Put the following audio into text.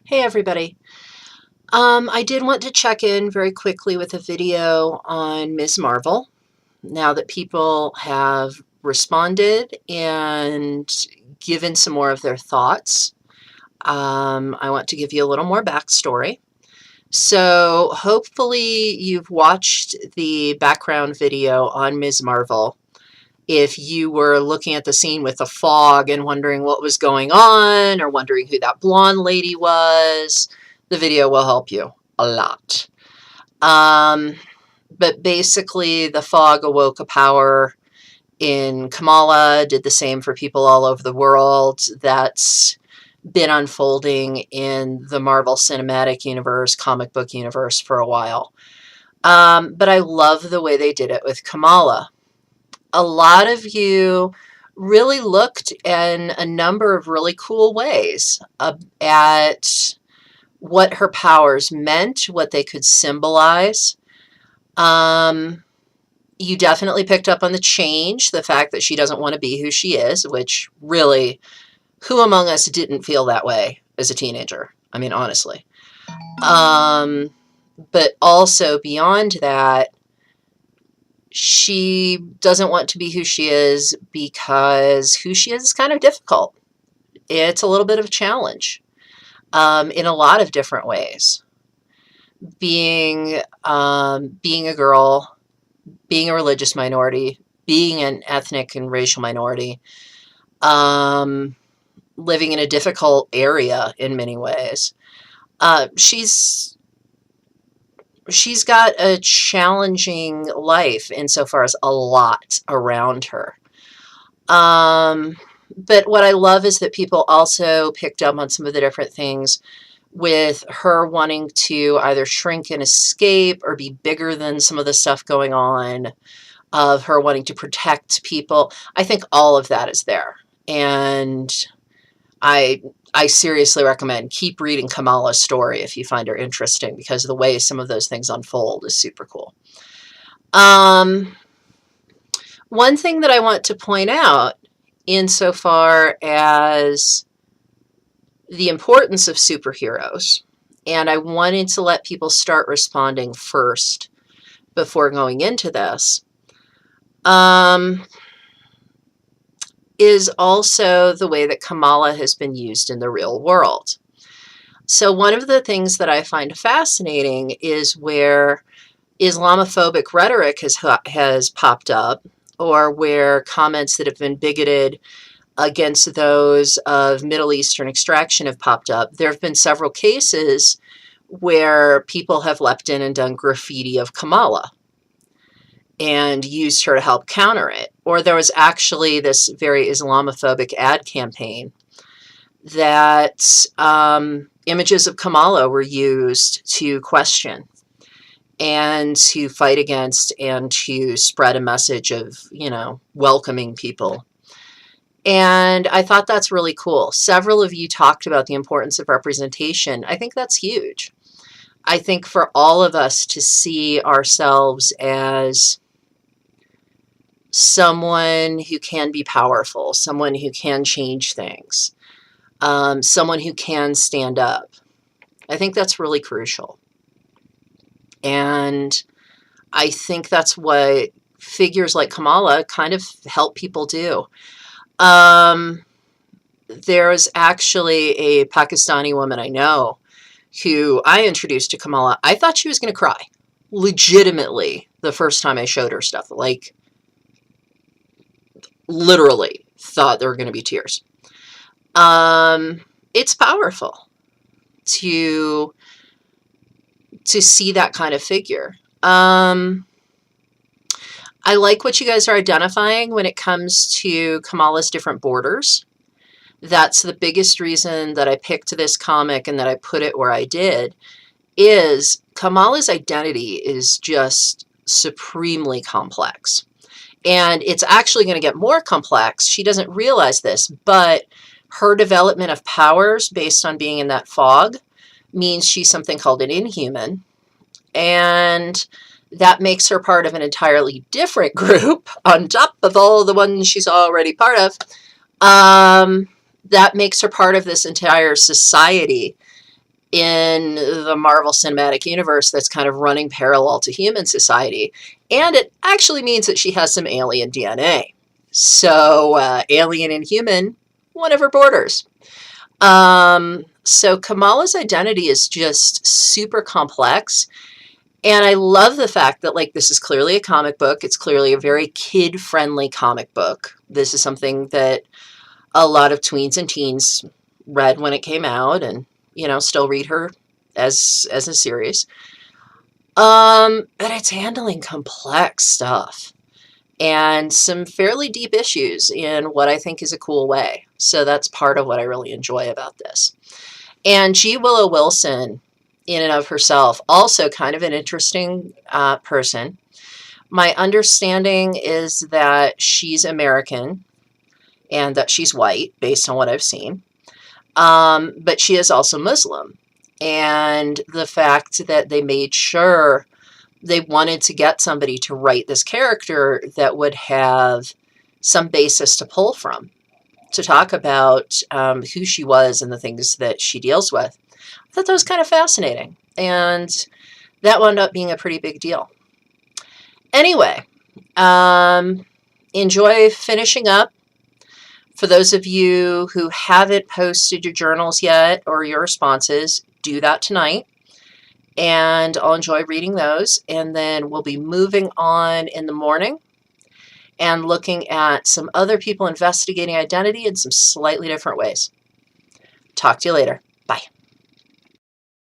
Hey everybody. I did want to check in very quickly with a video on Ms. Marvel. Now that people have responded and given some more of their thoughts, I want to give you a little more backstory. So hopefully you've watched the background video on Ms. Marvel. If you were looking at the scene with the fog and wondering what was going on or wondering who that blonde lady was, the video will help you a lot. But basically, the fog awoke a power in Kamala, did the same for people all over the world. That's been unfolding in the Marvel Cinematic Universe, comic book universe for a while. But I love the way they did it with Kamala. A lot of you really looked in a number of really cool ways at what her powers meant, what they could symbolize. You definitely picked up on the change, the fact that she doesn't want to be who she is, which really, who among us didn't feel that way as a teenager? I mean, honestly. But also beyond that, she doesn't want to be who she is because who she is kind of difficult. It's a little bit of a challenge in a lot of different ways. Being a girl, being a religious minority, being an ethnic and racial minority, living in a difficult area in many ways. She's got a challenging life insofar as a lot around her. But what I love is that people also picked up on some of the different things with her wanting to either shrink and escape or be bigger than some of the stuff going on, of her wanting to protect people. I think all of that is there. And I seriously recommend keep reading Kamala's story if you find her interesting, because the way some of those things unfold is super cool. One thing that I want to point out insofar as the importance of superheroes, and I wanted to let people start responding first before going into this, is also the way that Kamala has been used in the real world. So one of the things that I find fascinating is where Islamophobic rhetoric has popped up, or where comments that have been bigoted against those of Middle Eastern extraction have popped up. There have been several cases where people have leapt in and done graffiti of Kamala and used her to help counter it. Or there was actually this very Islamophobic ad campaign that images of Kamala were used to question and to fight against and to spread a message of, welcoming people. And I thought that's really cool. Several of you talked about the importance of representation. I think that's huge. I think for all of us to see ourselves as someone who can be powerful, someone who can change things, someone who can stand up, I think that's really crucial. And I think that's what figures like Kamala kind of help people do. There's actually a Pakistani woman I know who I introduced to Kamala. I thought she was going to cry, legitimately, the first time I showed her stuff. Like, literally thought there were going to be tears. It's powerful to see that kind of figure. I like what you guys are identifying when it comes to Kamala's different borders. That's the biggest reason that I picked this comic and that I put it where I did, is Kamala's identity is just supremely complex. And it's actually going to get more complex. She doesn't realize this, but her development of powers based on being in that fog means she's something called an inhuman. And that makes her part of an entirely different group on top of all the ones she's already part of, that makes her part of this entire society in the Marvel Cinematic Universe that's kind of running parallel to human society. And it actually means that she has some alien DNA. So, alien and human, one of her borders. So Kamala's identity is just super complex. And I love the fact that, like, this is clearly a comic book. It's clearly a very kid-friendly comic book. This is something that a lot of tweens and teens read when it came out, and, you know, still read her as a series. But it's handling complex stuff and some fairly deep issues in what I think is a cool way. So that's part of what I really enjoy about this. And G. Willow Wilson, in and of herself, also kind of an interesting person. My understanding is that she's American and that she's white, based on what I've seen. But she is also Muslim. And the fact that they made sure they wanted to get somebody to write this character that would have some basis to pull from, to talk about who she was and the things that she deals with. I thought that was kind of fascinating. And that wound up being a pretty big deal. Anyway, enjoy finishing up. For those of you who haven't posted your journals yet or your responses, do that tonight. And I'll enjoy reading those. And then we'll be moving on in the morning and looking at some other people investigating identity in some slightly different ways. Talk to you later. Bye.